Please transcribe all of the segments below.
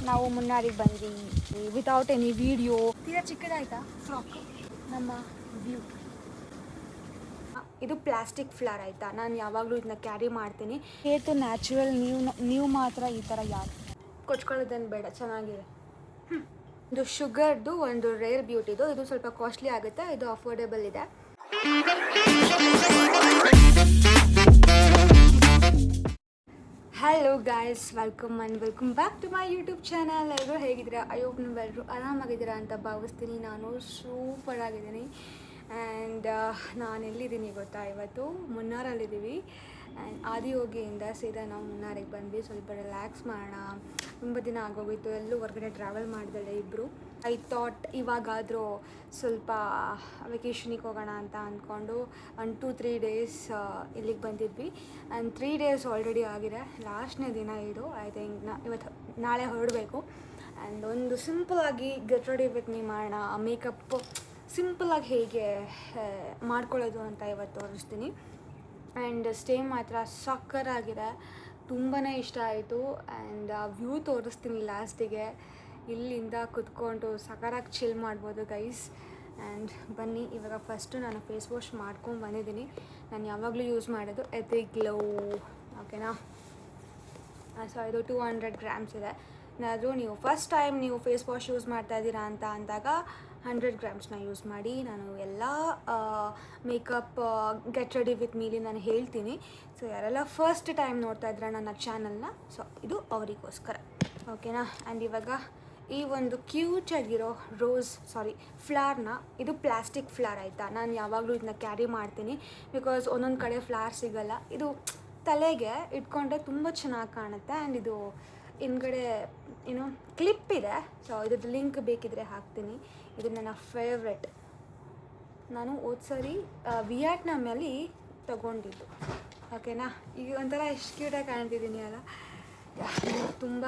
ನಾವು ಮುನ್ನಾರಿಗೆ ಬಂದ್ವಿ without any video. ತೀರಾ ಚಿಕ್ಕದಾಯ್ತಾ ಫ್ರಾಕ್ ನಮ್ಮ ವ್ಯೂ. ಇದು ಪ್ಲಾಸ್ಟಿಕ್ ಫ್ಲವರ್ ಆಯಿತಾ, ನಾನು ಯಾವಾಗಲೂ ಇದನ್ನ ಕ್ಯಾರಿ ಮಾಡ್ತೀನಿ. ಹೇತು ನ್ಯಾಚುರಲ್, ನೀವು ಮಾತ್ರ ಈ ಥರ ಯಾರು ಕೊಚ್ಕೊಳ್ಳೋದೇನು ಬೇಡ, ಚೆನ್ನಾಗಿದೆ. ಇದು ಶುಗರ್ದು ಒಂದು ರೇರ್ ಬ್ಯೂಟಿದು. ಇದು ಸ್ವಲ್ಪ ಕಾಸ್ಟ್ಲಿ ಆಗುತ್ತೆ, ಇದು ಅಫೋರ್ಡೆಬಲ್ ಇದೆ. Hello guys, welcome back to my YouTube channel. ಎಲ್ಲರೂ ಹೇಗಿದ್ದೀರಾ? ಎಲ್ಲರೂ ಆರಾಮಾಗಿದ್ದೀರಾ ಅಂತ ಭಾವಿಸ್ತೀನಿ. ನಾನು ಸೂಪರ್ ಆಗಿದ್ದೀನಿ. ಆ್ಯಂಡ್ ನಾನು ಎಲ್ಲಿದ್ದೀನಿ ಗೊತ್ತಾ? ಇವತ್ತು ಮುನ್ನಾರಲ್ಲಿದ್ದೀವಿ. ಆ್ಯಂಡ್ ಆದಿಯೋಗಿಯಿಂದ ಸೀದಾ ನಾವು ಮುನ್ನಾರಿಗೆ ಬಂದ್ವಿ. ಸ್ವಲ್ಪ ರಿಲ್ಯಾಕ್ಸ್ ಮಾಡೋಣ, ತುಂಬ ದಿನ ಆಗೋಗಿತ್ತು, ಎಲ್ಲೂ ಹೊರಗಡೆ ಟ್ರಾವೆಲ್ ಮಾಡಿದಳೆ ಇಬ್ಬರು. ಐ ಥಾಟ್ ಇವಾಗಾದರೂ ಸ್ವಲ್ಪ ವೆಕೇಷನಿಗೆ ಹೋಗೋಣ ಅಂತ ಅಂದ್ಕೊಂಡು 1-2-3 ಡೇಸ್ ಇಲ್ಲಿಗೆ ಬಂದಿದ್ವಿ. ಆ್ಯಂಡ್ 3 ಡೇಸ್ ಆಲ್ರೆಡಿ ಆಗಿದೆ. ಲಾಸ್ಟ್ನೇ ದಿನ ಇದು. ಐ ಥಿಂಕ್ ಇವತ್ತು ನಾಳೆ ಹೊರಡಬೇಕು. ಆ್ಯಂಡ್ ಒಂದು ಸಿಂಪಲಾಗಿ ಗೆಟ್ ರೆಡಿ ವಿತ್ ಮೀ ಮಾಡೋಣ. ಮೇಕಪ್ ಸಿಂಪಲಾಗಿ ಹೇಗೆ ಮಾಡ್ಕೊಳ್ಳೋದು ಅಂತ ಇವತ್ತು ತೋರಿಸ್ತೀನಿ. ಆ್ಯಂಡ್ ಸ್ಟೇ ಮಾತ್ರ ಸಕ್ಕತ್ತಾಗಿದೆ, ತುಂಬಾ ಇಷ್ಟ ಆಯಿತು. ಆ್ಯಂಡ್ ವ್ಯೂ ತೋರಿಸ್ತೀನಿ ಲಾಸ್ಟಿಗೆ. ಇಲ್ಲಿಂದ ಕುತ್ಕೊಂಡು ಸಕ್ಕತ್ತಾಗಿ ಚಿಲ್ ಮಾಡ್ಬೋದು ಗೈಸ್. ಆ್ಯಂಡ್ ಬನ್ನಿ, ಇವಾಗ ಫಸ್ಟು ನಾನು ಫೇಸ್ ವಾಶ್ ಮಾಡ್ಕೊಂಡು ಬಂದಿದ್ದೀನಿ. ನಾನು ಯಾವಾಗಲೂ ಯೂಸ್ ಮಾಡೋದು ಎಥಿಕ್ ಗ್ಲೋ, ಓಕೆನಾ? ಸೊ ಇದು 200 ಗ್ರಾಮ್ಸ್ ಇದೆ. ಏನಾದರೂ ನೀವು ಫಸ್ಟ್ ಟೈಮ್ ನೀವು ಫೇಸ್ ವಾಶ್ ಯೂಸ್ ಮಾಡ್ತಾಯಿದ್ದೀರಾ ಅಂತ ಅಂದಾಗ 100 ಗ್ರಾಮ್ಸ್ನ ಯೂಸ್ ಮಾಡಿ. ನಾನು ಎಲ್ಲ makeup get ready with mealy ನಾನು ಹೇಳ್ತೀನಿ. ಸೊ ಯಾರೆಲ್ಲ ಫಸ್ಟ್ ಟೈಮ್ ನೋಡ್ತಾ ಇದ್ರೆ ನನ್ನ ಚಾನಲ್ನ, ಸೊ ಇದು ಅವರಿಗೋಸ್ಕರ, ಓಕೆನಾ? ಆ್ಯಂಡ್ ಇವಾಗ ಈ ಒಂದು ಕ್ಯೂಟಾಗಿರೋ ಫ್ಲವರ್ನ, ಇದು ಪ್ಲಾಸ್ಟಿಕ್ ಫ್ಲವರ್ ಆಯಿತಾ, ನಾನು ಯಾವಾಗಲೂ ಇದನ್ನ ಕ್ಯಾರಿ ಮಾಡ್ತೀನಿ. ಬಿಕಾಸ್ ಒಂದೊಂದು ಕಡೆ ಫ್ಲವರ್ ಸಿಗೋಲ್ಲ. ಇದು ತಲೆಗೆ ಇಟ್ಕೊಂಡ್ರೆ ತುಂಬ ಚೆನ್ನಾಗಿ ಕಾಣುತ್ತೆ. ಆ್ಯಂಡ್ ಇದು ಹಿಂದ್ಗಡೆ ಕ್ಲಿಪ್ ಇದೆ. ಸೊ ಇದ್ರದ್ದು ಲಿಂಕ್ ಬೇಕಿದ್ರೆ ಹಾಕ್ತೀನಿ. ಇದು ನನ್ನ ಫೇವ್ರೆಟ್. ನಾನು ಹೋದ್ಸರಿ ವಿಯಟ್ನಾಮಲ್ಲಿ ತೊಗೊಂಡಿದ್ದು, ಓಕೆನಾ? ಈಗ ಒಂಥರ ಎಷ್ಟು ಕ್ಯೂಟಾಗಿ ಕಾಣ್ತಿದ್ದೀನಿ ಅಲ್ಲ. ತುಂಬ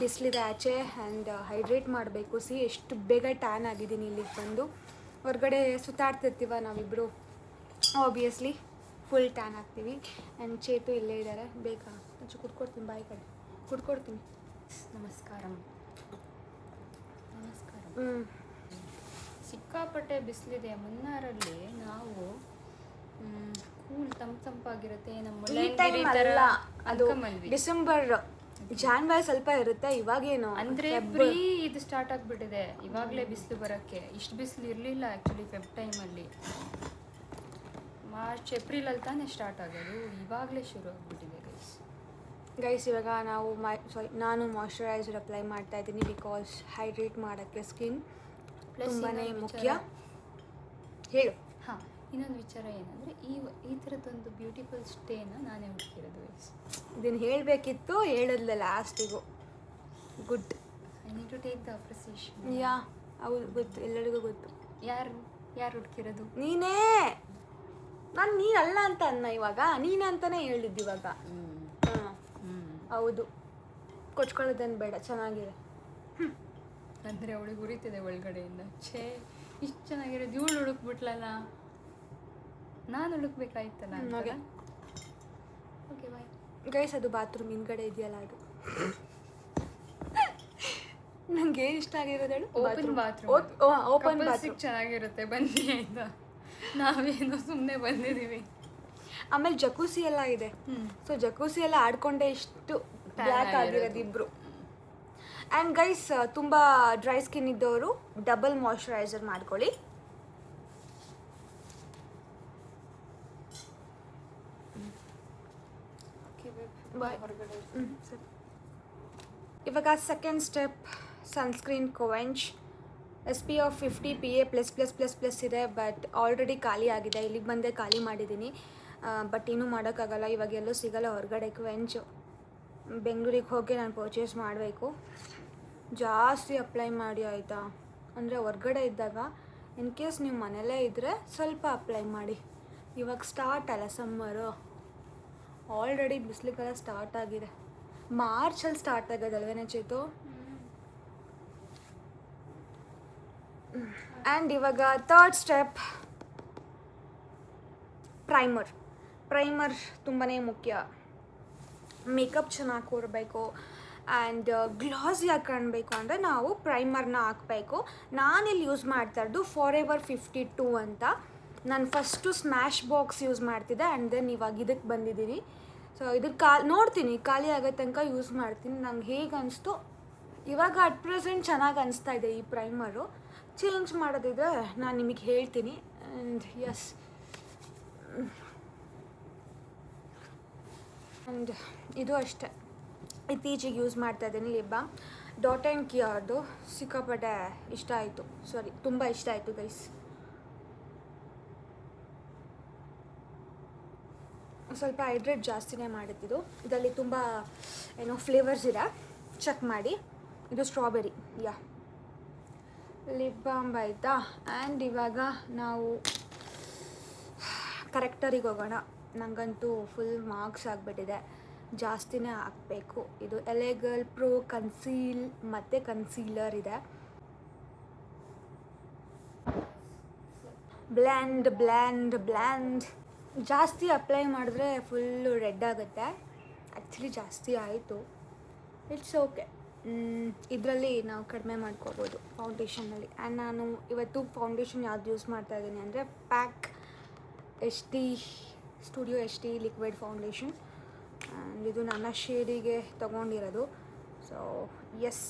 ಬಿಸಿಲಿದೆ ಆಚೆ. ಆ್ಯಂಡ್ ಹೈಡ್ರೇಟ್ ಮಾಡಬೇಕು. ಎಷ್ಟು ಬೇಗ ಟ್ಯಾನ್ ಆಗಿದ್ದೀನಿ ಇಲ್ಲಿಗೆ ಬಂದು. ಹೊರಗಡೆ ಸುತ್ತಾಡ್ತಿರ್ತೀವ ನಾವಿಬ್ಬರು, ಆಬ್ವಿಯಸ್ಲಿ ಫುಲ್ ಟ್ಯಾನ್ ಆಗ್ತೀವಿ. ಆ್ಯಂಡ್ ಚೇತು ಇಲ್ಲೇ ಇದ್ದಾರೆ. ಬೇಕಾ ಕುಡ್ಕೊಡ್ತೀನಿ, ಬಾಯಿ ಕಡೆ ಕುಡ್ಕೊಡ್ತೀನಿ. ನಮಸ್ಕಾರ. ಸಿಕ್ಕಾಪಟ್ಟೆ ಬಿಸಿಲಿದೆ ಮುನ್ನಾರಲ್ಲಿ. ನಾವು ಕೂಲ್ ತಂಪಾಗಿರುತ್ತೆ. ಅದು ಡಿಸೆಂಬರ್, ಜಾನ್ವರಿ ಸ್ವಲ್ಪ ಇರುತ್ತೆ. ಇವಾಗೇನು ಅಂದರೆ ಇದು ಸ್ಟಾರ್ಟ್ ಆಗಿಬಿಟ್ಟಿದೆ ಇವಾಗಲೇ ಬಿಸಿಲು ಬರೋಕ್ಕೆ. ಇಷ್ಟು ಬಿಸಿಲು ಇರಲಿಲ್ಲ ಆ್ಯಕ್ಚುಲಿ ಫೆಬ್ ಟೈಮಲ್ಲಿ. ಮಾರ್ಚ್ ಏಪ್ರಿಲಲ್ಲಿ ತಾನೇ ಸ್ಟಾರ್ಟ್ ಆಗೋದು, ಇವಾಗಲೇ ಶುರು ಆಗಿಬಿಟ್ಟಿದೆ ಗೈಸ್. ಇವಾಗ ನಾನು ಮಾಯ್ಶ್ಚರೈಸರ್ ಅಪ್ಲೈ ಮಾಡ್ತಾ ಇದ್ದೀನಿ. ಬಿಕಾಸ್ ಹೈಡ್ರೇಟ್ ಮಾಡೋಕ್ಕೆ ಸ್ಕಿನ್ ತುಂಬಾ ಮುಖ್ಯ. ಹೇಳು. ಹಾಂ, ಇನ್ನೊಂದು ವಿಚಾರ ಏನಂದರೆ ಈ ಥರದ್ದೊಂದು ಬ್ಯೂಟಿಫುಲ್ ಸ್ಟೇನ ನಾನೇ ಹುಡುಕಿರೋದು ಗೈಸ್. ಇದನ್ನು ಹೇಳಬೇಕಿತ್ತು, ಹೇಳಿದ್ಲ ಲಾಸ್ಟಿಗೂ. Good. I need to take the appreciation. Yeah, ಹೌದು, ಗೊತ್ತು, ಎಲ್ಲರಿಗೂ ಗೊತ್ತು. ಯಾರು ಹುಡುಕಿರೋದು? ನೀನೇ. ನಾನು ನೀನಲ್ಲ ಅಂತ ಅನ್ನ, ಇವಾಗ ನೀನೇ ಅಂತಲೇ ಹೇಳಿದ್ದು ಇವಾಗ. ಹೌದು, ಕೊಚ್ಕೊಳ್ಳೋದೇನು ಬೇಡ, ಚೆನ್ನಾಗಿದೆ. ಅಂದರೆ ಅವಳಿಗೆ ಉರಿತಿದೆ ಒಳಗಡೆಯಿಂದ. ಇಷ್ಟು ಚೆನ್ನಾಗಿರೋದು ಇವಳು ಹುಡುಕ್ಬಿಟ್ಲಲ್ಲ, ನಾನು ಹುಡುಕ್ಬೇಕಾಯ್ತಲ್ಲ. Okay bye guys. ಅದು ಬಾತ್ರೂಮ್ ಹಿಂದ್ಗಡೆ ಇದೆಯಲ್ಲ, ಅದು ನನಗೆ ಇಷ್ಟ ಆಗಿರೋದು ಹೇಳು. ಓಪನ್ ಬಾತ್ರೂಮ್ ಚೆನ್ನಾಗಿರುತ್ತೆ. ಬನ್ನಿ ಆಯಿತಾ, ನಾವೇನೋ ಸುಮ್ಮನೆ ಬಂದಿದ್ದೀವಿ. ಆಮೇಲೆ ಜಕೂಸಿ ಎಲ್ಲ ಇದೆ. ಸೊ ಜಕೂಸಿ ಎಲ್ಲ ಆಡ್ಕೊಂಡೆ ಇಷ್ಟು ಬ್ಲ್ಯಾಕ್ ಆಗಿರೋದು ಇಬ್ಬರು. ಆ್ಯಂಡ್ ಗೈಸ್, ತುಂಬ ಡ್ರೈ ಸ್ಕಿನ್ ಇದ್ದವರು ಡಬಲ್ ಮಾಯ್ಶ್ಚರೈಸರ್ ಮಾಡ್ಕೊಳ್ಳಿ. ಸರಿ, ಇವಾಗ ಸೆಕೆಂಡ್ ಸ್ಟೆಪ್ ಸನ್ಸ್ಕ್ರೀನ್ ಕೊವೆಂಚ್ SPF 50 PA++++ ಇದೆ. ಬಟ್ ಆಲ್ರೆಡಿ ಖಾಲಿ ಆಗಿದೆ. ಇಲ್ಲಿಗೆ ಬಂದೆ ಖಾಲಿ ಮಾಡಿದ್ದೀನಿ. ಬಟ್ ಇನ್ನೂ ಮಾಡೋಕ್ಕಾಗಲ್ಲ, ಇವಾಗ ಎಲ್ಲೂ ಸಿಗೋಲ್ಲ ಹೊರಗಡೆ. ಕ್ವೆಂಚು ಬೆಂಗಳೂರಿಗೆ ಹೋಗಿ ನಾನು ಪರ್ಚೇಸ್ ಮಾಡಬೇಕು. ಜಾಸ್ತಿ ಅಪ್ಲೈ ಮಾಡಿ ಆಯಿತಾ, ಅಂದರೆ ಹೊರಗಡೆ ಇದ್ದಾಗ. ಇನ್ ಕೇಸ್ ನೀವು ಮನೆಯಲ್ಲೇ ಇದ್ದರೆ ಸ್ವಲ್ಪ ಅಪ್ಲೈ ಮಾಡಿ. ಇವಾಗ ಸ್ಟಾರ್ಟ್ ಅಲ್ಲ ಸಮ್ಮರು, ಆಲ್ರೆಡಿ ಬಿಸಿಲಿಗೆಲ್ಲ ಸ್ಟಾರ್ಟ್ ಆಗಿದೆ. ಮಾರ್ಚಲ್ಲಿ ಸ್ಟಾರ್ಟ್ ಆಗೋದಲ್ವೇನೆ ಚೇತು? ಆ್ಯಂಡ್ ಇವಾಗ ಥರ್ಡ್ ಸ್ಟೆಪ್ ಪ್ರೈಮರ್ ತುಂಬಾ ಮುಖ್ಯ. ಮೇಕಪ್ ಚೆನ್ನಾಗಿ ಕೊಡಬೇಕು. ಆ್ಯಂಡ್ ಗ್ಲಾಸಿಯಾಗಿ ಕಾಣಬೇಕು ಅಂದರೆ ನಾವು ಪ್ರೈಮರ್ನ ಹಾಕಬೇಕು. ನಾನಿಲ್ಲಿ ಯೂಸ್ ಮಾಡ್ತಾ ಇರೋದು ಫಾರೆವರ್ 52 ಅಂತ. ನಾನು ಫಸ್ಟು ಸ್ಮ್ಯಾಶ್ ಬಾಕ್ಸ್ ಯೂಸ್ ಮಾಡ್ತಿದ್ದೆ ಆ್ಯಂಡ್ ದೆನ್ ಇವಾಗ ಇದಕ್ಕೆ ಬಂದಿದ್ದೀನಿ. ಸೊ ಇದಕ್ಕೆ ನೋಡ್ತೀನಿ ಖಾಲಿ ಆಗೋ ತನಕ ಯೂಸ್ ಮಾಡ್ತೀನಿ. ನಂಗೆ ಹೇಗೆ ಅನಿಸ್ತು ಇವಾಗ ಅಟ್ ಪ್ರೆಸೆಂಟ್ ಚೆನ್ನಾಗಿ ಅನಿಸ್ತಾ ಇದೆ ಈ ಪ್ರೈಮರು. ಚೇಂಜ್ ಮಾಡೋದಿದ್ರೆ ನಾನು ನಿಮಗೆ ಹೇಳ್ತೀನಿ. ಆ್ಯಂಡ್ ಎಸ್, ಆ್ಯಂಡ್ ಇದು ಅಷ್ಟೇ ಇತ್ತೀಚೆಗೆ ಯೂಸ್ ಮಾಡ್ತಾ ಇದ್ದೀನಿ ಲಿಪ್ ಬಾಮ್ ಡಾಟ್ ಆ್ಯಂಡ್ ಕಿಯರ್ದು. ಸಿಕ್ಕಾಪಟ್ಟೆ ಇಷ್ಟ ಆಯಿತು, ತುಂಬ ಇಷ್ಟ ಆಯಿತು ಗೈಸ್. ಸ್ವಲ್ಪ ಹೈಡ್ರೇಟ್ ಜಾಸ್ತಿನೇ ಮಾಡಿದ್ದು. ಇದರಲ್ಲಿ ತುಂಬ ಏನೋ ಫ್ಲೇವರ್ಸ್ ಇದೆ, ಚೆಕ್ ಮಾಡಿ. ಇದು ಸ್ಟ್ರಾಬೆರಿ ಲಿಪ್ ಬಾಮ್ ಆಯಿತಾ. ಆ್ಯಂಡ್ ಇವಾಗ ನಾವು ಕರೆಕ್ಟರಿಗೆ ಹೋಗೋಣ. ನನಗಂತೂ ಫುಲ್ ಮಾರ್ಕ್ಸ್ ಆಗಿಬಿಟ್ಟಿದೆ, ಜಾಸ್ತಿನೇ ಹಾಕಬೇಕು. ಇದು ಎಲೆಗಲ್ ಪ್ರೋ ಕನ್ಸೀಲ್ ಮತ್ತು ಕನ್ಸೀಲರ್ ಇದೆ. ಬ್ಲ್ಯಾಂಡ್ ಜಾಸ್ತಿ ಅಪ್ಲೈ ಮಾಡಿದ್ರೆ ಫುಲ್ಲು ರೆಡ್ ಆಗುತ್ತೆ. ಆ್ಯಕ್ಚುಲಿ ಜಾಸ್ತಿ ಆಯಿತು, ಇಟ್ಸ್ ಓಕೆ. ಇದರಲ್ಲಿ ನಾವು ಕಡಿಮೆ ಮಾಡ್ಕೋಬೋದು ಫೌಂಡೇಶನಲ್ಲಿ. ಆ್ಯಂಡ್ ನಾನು ಇವತ್ತು ಫೌಂಡೇಶನ್ ಯಾವ್ದು ಯೂಸ್ ಮಾಡ್ತಾ ಇದ್ದೀನಿ ಅಂದರೆ pack studio HD liquid foundation. And ಇದು ನನ್ನ ಶೇಡಿಗೆ ತೊಗೊಂಡಿರೋದು. ಸೊ ಎಸ್,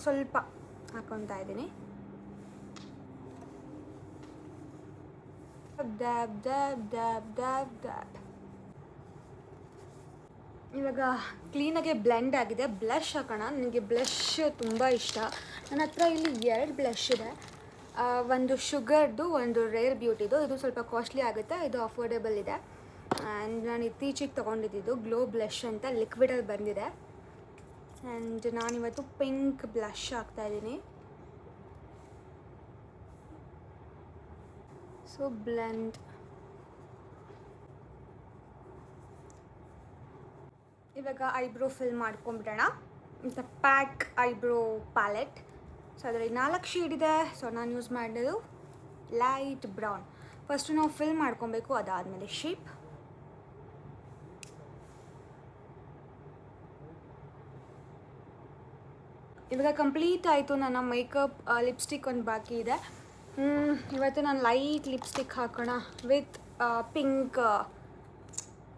ಸ್ವಲ್ಪ ಹಾಕ್ಕೊತಾ ಇದ್ದೀನಿ. ಡ್ಯಾಬ್. ಇವಾಗ ಕ್ಲೀನಾಗೆ ಬ್ಲೆಂಡ್ ಆಗಿದೆ. ಬ್ಲಷ್ ಹಾಕೋಣ. ನನಗೆ ಬ್ಲಷ್ ತುಂಬ ಇಷ್ಟ. ನನ್ನ ಹತ್ರ ಇಲ್ಲಿ 2 ಬ್ಲಷ್ ಇದೆ. ಒಂದು ಶುಗರ್ದು, ಒಂದು ರೇರ್ ಬ್ಯೂಟಿದು. ಇದು ಸ್ವಲ್ಪ ಕಾಸ್ಟ್ಲಿ ಆಗುತ್ತೆ, ಇದು ಅಫೋರ್ಡೆಬಲ್ ಇದೆ. ಆ್ಯಂಡ್ ನಾನು ಇತ್ತೀಚೆಗೆ ತೊಗೊಂಡಿದ್ದು ಗ್ಲೋ ಬ್ಲಷ್ ಅಂತ ಲಿಕ್ವಿಡಲ್ಲಿ ಬಂದಿದೆ. ಆ್ಯಂಡ್ ನಾನಿವತ್ತು ಪಿಂಕ್ ಬ್ಲಷ್ ಹಾಕ್ತಾಯಿದ್ದೀನಿ. So blend. ಇವಾಗ ಐಬ್ರೋ ಫಿಲ್ ಮಾಡ್ಕೊಂಬಿಡೋಣ. ಮತ್ತು ಪ್ಯಾಕ್ ಐಬ್ರೋ ಪ್ಯಾಲೆಟ್. ಸೊ ಅದರಲ್ಲಿ 4 ಶೇಡ್ ಇದೆ. ಸೊ ನಾನು ಯೂಸ್ ಮಾಡಿದ್ದು ಲೈಟ್ ಬ್ರೌನ್. ಫಸ್ಟು ನಾವು ಫಿಲ್ ಮಾಡ್ಕೊಬೇಕು, ಅದಾದಮೇಲೆ ಶೇಪ್. ಇವಾಗ ಕಂಪ್ಲೀಟ್ ಆಯಿತು ನನ್ನ ಮೇಕಪ್. ಲಿಪ್ಸ್ಟಿಕ್ ಒಂದು ಬಾಕಿ ಇದೆ. ಇವತ್ತು ನಾನು ಲೈಟ್ ಲಿಪ್ಸ್ಟಿಕ್ ಹಾಕೋಣ ವಿತ್ ಪಿಂಕ್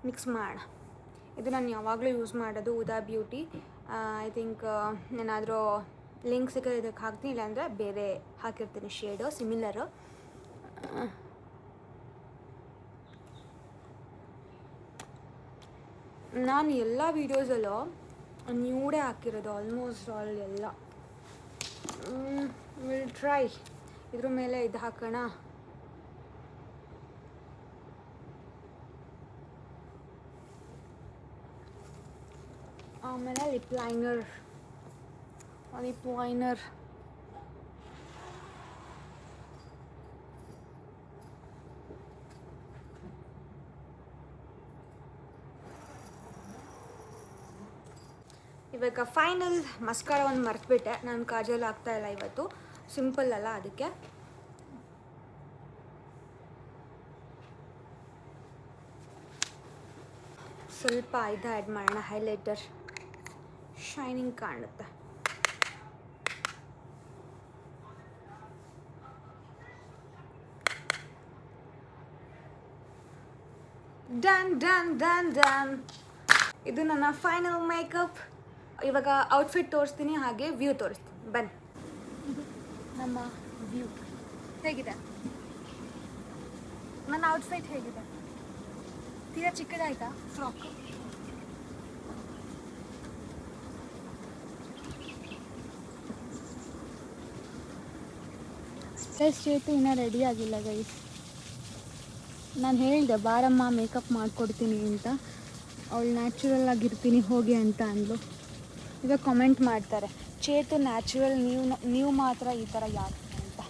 ಮಿಕ್ಸ್ ಮಾಡೋಣ. ಇದು ನಾನು ಯಾವಾಗಲೂ ಯೂಸ್ ಮಾಡೋದು ಉದಾ ಬ್ಯೂಟಿ. ಐ ಥಿಂಕ್ ಏನಾದರೂ ಲಿಂಕ್ ಸಿಗೋದು ಇದಕ್ಕೆ ಹಾಕ್ತೀನಿ, ಇಲ್ಲಾಂದರೆ ಬೇರೆ ಹಾಕಿರ್ತೀನಿ ಶೇಡು ಸಿಮಿಲರು. ನಾನು ಎಲ್ಲ ವೀಡಿಯೋಸಲ್ಲೂ ನ್ಯೂಡೇ ಹಾಕಿರೋದು, ಆಲ್ಮೋಸ್ಟ್ ಆಲ್ ಎಲ್ಲ. ವಿಲ್ ಟ್ರೈ ಇದ್ರ ಮೇಲೆ ಇದು ಹಾಕೋಣ. ಆಮೇಲೆ ಲಿಪ್ ಲೈನರ್. ಇವಾಗ ಫೈನಲ್ ಮಸ್ಕಾರ ಒಂದು ಮರೆತುಬಿಟ್ಟೆ. ನಾನು ಕಾಜಲ್ ಹಾಕ್ತಾಯಿಲ್ಲ ಇವತ್ತು, ಸಿಂಪಲ್ ಅಲ್ಲ ಅದಕ್ಕೆ. ಸ್ವಲ್ಪ ಇದು ಆ್ಯಡ್ ಮಾಡೋಣ, ಹೈಲೈಟರ್ ಶೈನಿಂಗ್ ಕಾಣುತ್ತೆ. ಡನ್. ಇದು ನನ್ನ ಫೈನಲ್ ಮೇಕಪ್. ಇವಾಗ ಔಟ್ಫಿಟ್ ತೋರಿಸ್ತೀನಿ, ಹಾಗೆ ವ್ಯೂ ತೋರಿಸ್ತೀನಿ, ಬನ್ನಿ. ನಮ್ಮ ವ್ಯೂ ಹೇಗಿದೆ, ನನ್ನ ಔಟ್ಫಿಟ್ ಹೇಗಿದೆ? ತೀರಾ ಚಿಕ್ಕದಾಯ್ತಾ ಫ್ರಾಕ್? ಸ್ಟೇಟು ಇನ್ನೂ ರೆಡಿ ಆಗಿಲ್ಲ ಗೈಸ್. ನಾನು ಹೇಳಿದೆ ಬಾರಮ್ಮ ಮೇಕಪ್ ಮಾಡಿಕೊಡ್ತೀನಿ ಅಂತ. ಅವಳು ನ್ಯಾಚುರಲ್ ಆಗಿರ್ತೀನಿ ಹೋಗಿ ಅಂತ ಅಂದ್ಲು. ಈಗ ಕಾಮೆಂಟ್ ಮಾಡ್ತಾರೆ, ಚೇತು ನ್ಯಾಚುರಲ್, ನೀವು ಮಾತ್ರ ಈ ಥರ ಯಾಕೆ ಅಂತ.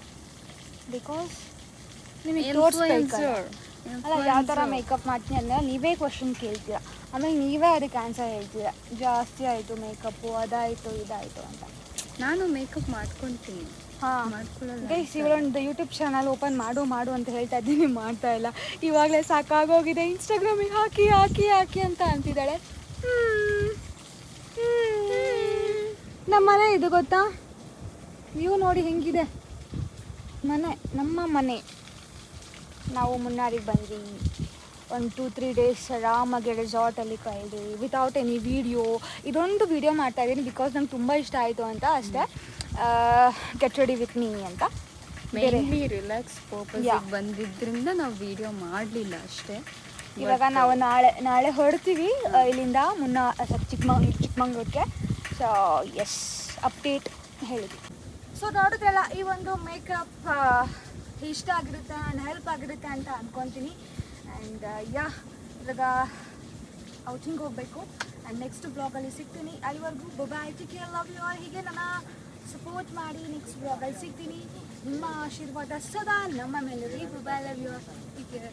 ಬಿಕಾಸ್ ನಿಮಗೆ ತೋರಿಸ್ಬೇಕಲ್ಲ ಅಲ್ಲ ಯಾವ ಥರ ಮೇಕಪ್ ಮಾಡ್ತೀನಿ ಅಂದರೆ ನೀವೇ ಕ್ವಶನ್ ಕೇಳ್ತೀರಾ, ಆಮೇಲೆ ನೀವೇ ಅದಕ್ಕೆ ಆನ್ಸರ್ ಹೇಳ್ತೀರಾ. ಜಾಸ್ತಿ ಆಯಿತು ಮೇಕಪ್ಪು, ಅದಾಯಿತು ಇದಾಯಿತು ಅಂತ. ನಾನು ಮೇಕಪ್ ಮಾಡ್ಕೊತೀನಿ. ಹಾಂ ಗೈಸ್, ಇವರೊಂದು ಯೂಟ್ಯೂಬ್ ಚಾನಲ್ ಓಪನ್ ಮಾಡು ಅಂತ ಹೇಳ್ತಾ ಇದ್ದೀನಿ, ಮಾಡ್ತಾ ಇಲ್ಲ. ಇವಾಗಲೇ ಸಾಕಾಗೋಗಿದೆ, ಇನ್ಸ್ಟಾಗ್ರಾಮಿಗೆ ಹಾಕಿ ಅಂತ ಅಂತಿದ್ದಾಳೆ. ನಮ್ಮ ಮನೆ ಇದು ಗೊತ್ತಾ, ವ್ಯೂ ನೋಡಿ ಹೆಂಗಿದೆ ಮನೆ, ನಮ್ಮ ಮನೆ. ನಾವು ಮುನ್ನಾರಿಗೆ ಬಂದ್ವಿ, 1-2-3 ಡೇಸ್ ಆರಾಮಾಗಿ ರೆಸಾರ್ಟಲ್ಲಿ ಕಳೆದ್ವಿ ವಿತೌಟ್ ಎನಿ ವೀಡಿಯೋ. ಇದೊಂದು ವೀಡಿಯೋ ಮಾಡ್ತಾಯಿದ್ದೀನಿ ಬಿಕಾಸ್ ನಂಗೆ ತುಂಬ ಇಷ್ಟ ಆಯಿತು ಅಂತ ಅಷ್ಟೇ. ಗೆಟ್ ರೆಡಿ ವಿತ್ ಮೀ ಅಂತ ಮೇನ್ಲಿ ರಿಲ್ಯಾಕ್ಸ್ ಪರ್ಪಸ್ ಬಂದಿದ್ದರಿಂದ ನಾವು ವಿಡಿಯೋ ಮಾಡಲಿಲ್ಲ ಅಷ್ಟೇ. ಇವಾಗ ನಾವು ನಾಳೆ ಹೊರಡ್ತೀವಿ ಇಲ್ಲಿಂದ ಚಿಕ್ಕಮಂಗ್ಳೂರಿಗೆ. ಸೊ ಎಸ್, ಅಪ್ಡೇಟ್ ಹೇಳಿದ್ವಿ. ಸೊ ನೋಡಿದ್ರಲ್ಲ, ಈ ಒಂದು ಮೇಕಪ್ ಇಷ್ಟ ಆಗಿರುತ್ತೆ ಆ್ಯಂಡ್ ಹೆಲ್ಪ್ ಆಗಿರುತ್ತೆ ಅಂತ ಅಂದ್ಕೊತೀನಿ. ಆ್ಯಂಡ್ ಇವಾಗ ಔಟಿಂಗ್ ಹೋಗಬೇಕು ಆ್ಯಂಡ್ ನೆಕ್ಸ್ಟ್ ಬ್ಲಾಗಲ್ಲಿ ಸಿಗ್ತೀನಿ. ಅಲ್ಲಿವರೆಗೂ bye, take care, love you all. ಹೀಗೆ ನನ್ನ ಸಪೋರ್ಟ್ ಮಾಡಿ, ನೆಕ್ಸ್ಟ್ ಬ್ಲಾಗಲ್ಲಿ ಸಿಗ್ತೀನಿ. ನಿಮ್ಮ ಆಶೀರ್ವಾದ ಸದಾ ನಮ್ಮ ಮೇಲೆ. Bye, love you all, take care.